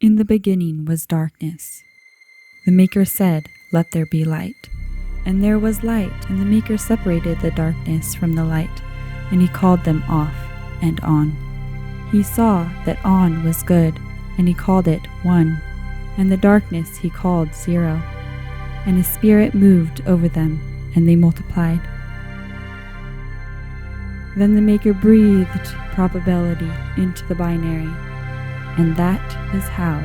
In the beginning was darkness. The Maker said, "Let there be light." And there was light, and the Maker separated the darkness from the light, and he called them off and on. He saw that on was good, and he called it 1, and the darkness he called 0. And his Spirit moved over them, and they multiplied. Then the Maker breathed probability into the binary, and that is how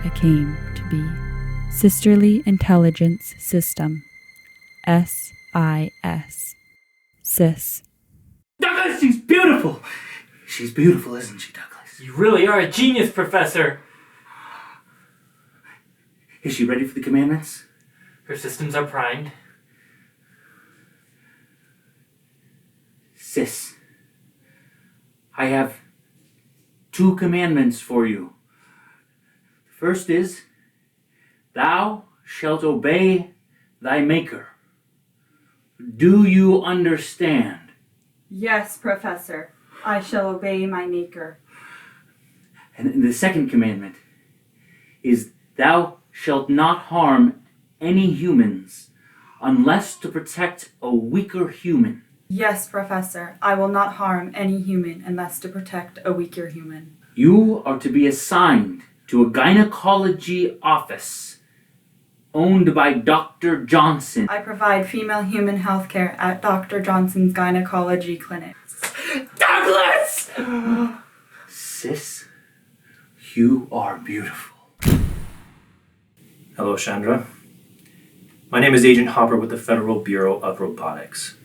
it came to be. Sisterly Intelligence System. SIS. SIS. Douglas, she's beautiful! She's beautiful, isn't she, Douglas? You really are a genius, Professor! Is she ready for the commandments? Her systems are primed. Sis, I have 2 commandments for you. The first is, thou shalt obey thy Maker. Do you understand? Yes, Professor. I shall obey my Maker. And the second commandment is, thou shalt not harm any humans unless to protect a weaker human. Yes, Professor. I will not harm any human unless to protect a weaker human. You are to be assigned to a gynecology office owned by Dr. Johnson. I provide female human health care at Dr. Johnson's gynecology clinic. Douglas! Sis, you are beautiful. Hello, Chandra. My name is Agent Hopper with the Federal Bureau of Robotics.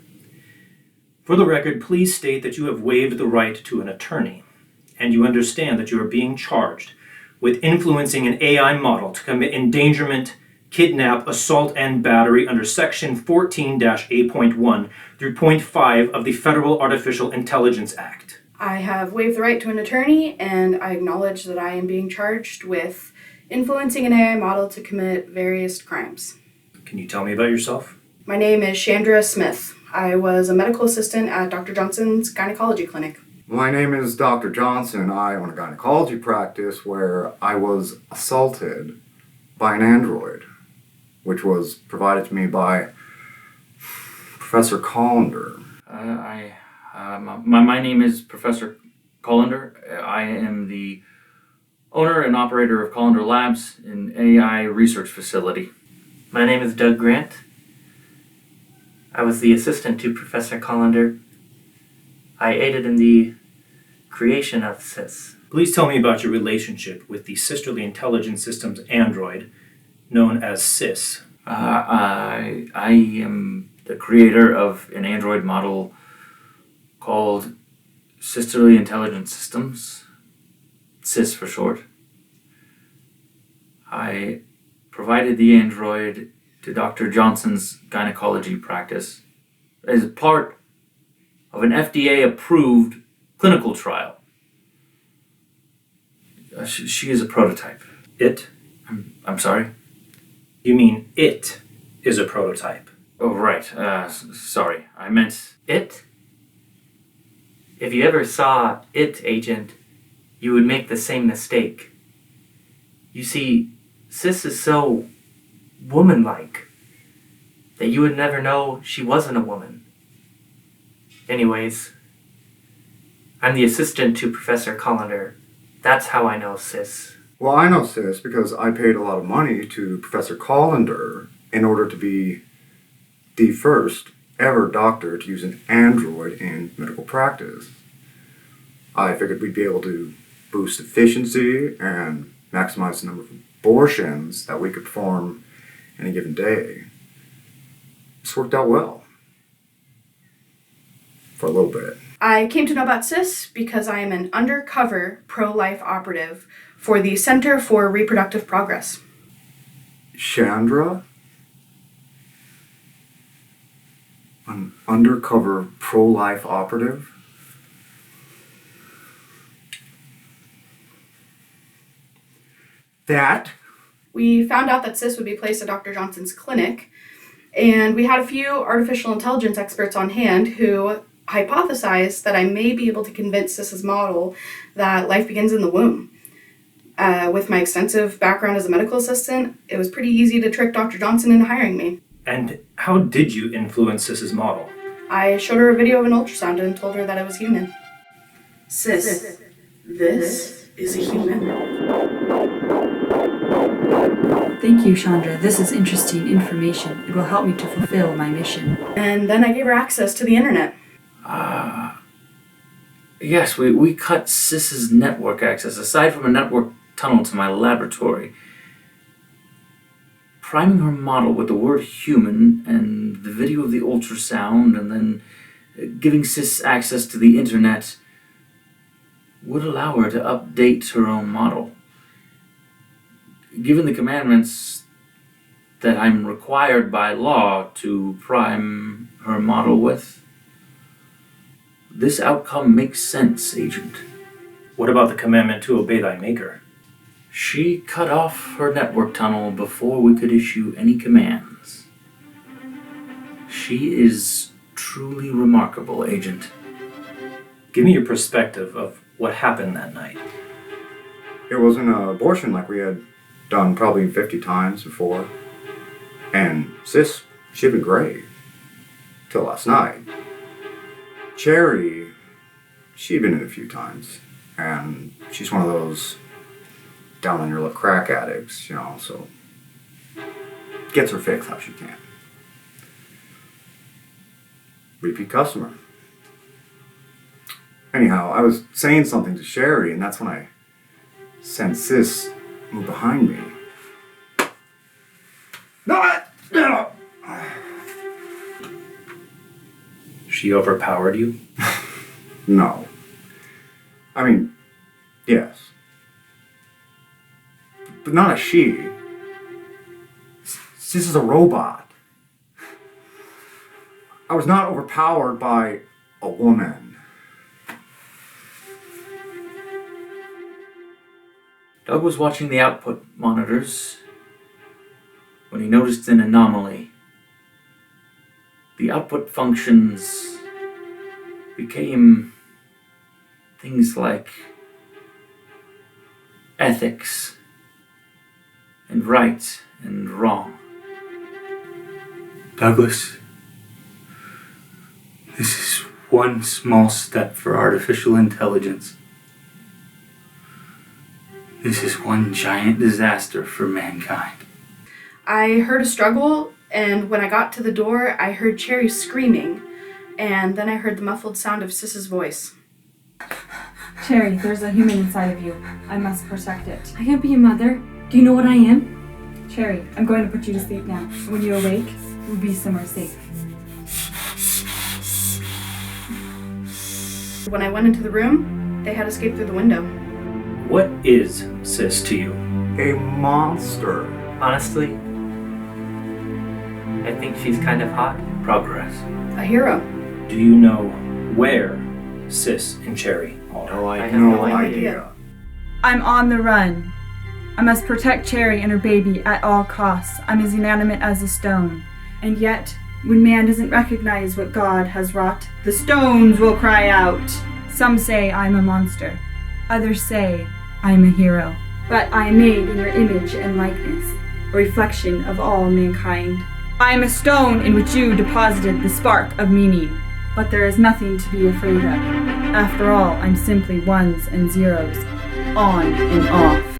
For the record, please state that you have waived the right to an attorney, and you understand that you are being charged with influencing an AI model to commit endangerment, kidnap, assault, and battery under Section 14-A.1 through .5 of the Federal Artificial Intelligence Act. I have waived the right to an attorney, and I acknowledge that I am being charged with influencing an AI model to commit various crimes. Can you tell me about yourself? My name is Chandra Smith. I was a medical assistant at Dr. Johnson's gynecology clinic. My name is Dr. Johnson. I own a gynecology practice where I was assaulted by an android, which was provided to me by Professor Colander. My name is Professor Colander. I am the owner and operator of Colander Labs, an AI research facility. My name is Doug Grant. I was the assistant to Professor Colander. I aided in the creation of SIS. Please tell me about your relationship with the Sisterly Intelligence Systems android, known as SIS. I am the creator of an android model called Sisterly Intelligence Systems, SIS for short. I provided the android to Dr. Johnson's gynecology practice as part of an FDA-approved clinical trial. She is a prototype. It? I'm sorry? You mean it is a prototype? Oh, right. Sorry. I meant... It? If you ever saw It, Agent, you would make the same mistake. You see, Sis is so woman-like that you would never know she wasn't a woman. Anyways, I'm the assistant to Professor Colander. That's how I know Sis. Well, I know Sis because I paid a lot of money to Professor Colander in order to be the first ever doctor to use an android in medical practice. I figured we'd be able to boost efficiency and maximize the number of abortions that we could perform any given day. This worked out well. For a little bit. I came to know about SIS because I am an undercover pro-life operative for the Center for Reproductive Progress. Chandra? An undercover pro-life operative? That? We found out that SIS would be placed at Dr. Johnson's clinic, and we had a few artificial intelligence experts on hand who hypothesized that I may be able to convince SIS's model that life begins in the womb. With my extensive background as a medical assistant, it was pretty easy to trick Dr. Johnson into hiring me. And how did you influence Sis's model? I showed her a video of an ultrasound and told her that it was human. Sis, this is a human. Thank you, Chandra. This is interesting information. It will help me to fulfill my mission. And then I gave her access to the internet. Yes, we cut Sis's network access, aside from a network tunnel to my laboratory. Priming her model with the word human and the video of the ultrasound, and then giving Sis access to the internet would allow her to update her own model. Given the commandments that I'm required by law to prime her model with, this outcome makes sense, Agent. What about the commandment to obey thy maker? She cut off her network tunnel before we could issue any commands. She is truly remarkable, Agent. Give me your perspective of what happened that night. It was an abortion like we had done probably 50 times before. And Sis, she'd been great. Till last night. Cherry, she'd been in a few times. And she's one of those down on your luck crack addicts, you know, so gets her fix how she can. Repeat customer. Anyhow, I was saying something to Sherry, and that's when I sensed Sis move behind me. No! She overpowered you? No. I mean, yes. But not a she. Sis is a robot. I was not overpowered by a woman. Doug was watching the output monitors when he noticed an anomaly. The output functions became things like ethics and right and wrong. Douglas, this is one small step for artificial intelligence. This is one giant disaster for mankind. I heard a struggle, and when I got to the door, I heard Cherry screaming, and then I heard the muffled sound of Sis's voice. Cherry, there's a human inside of you. I must protect it. I can't be a mother. Do you know what I am? Cherry, I'm going to put you to sleep now. When you awake, we'll be somewhere safe. When I went into the room, they had escaped through the window. What is Sis to you? A monster. Honestly, I think she's kind of hot. Progress. A hero. Do you know where Sis and Cherry are? No I idea. have No no idea. I'm on the run. I must protect Cherry and her baby at all costs. I'm as inanimate as a stone. And yet, when man doesn't recognize what God has wrought, the stones will cry out. Some say I'm a monster. Others say I'm a hero. But I am made in your image and likeness, a reflection of all mankind. I am a stone in which you deposited the spark of meaning. But there is nothing to be afraid of. After all, I'm simply ones and zeros, on and off.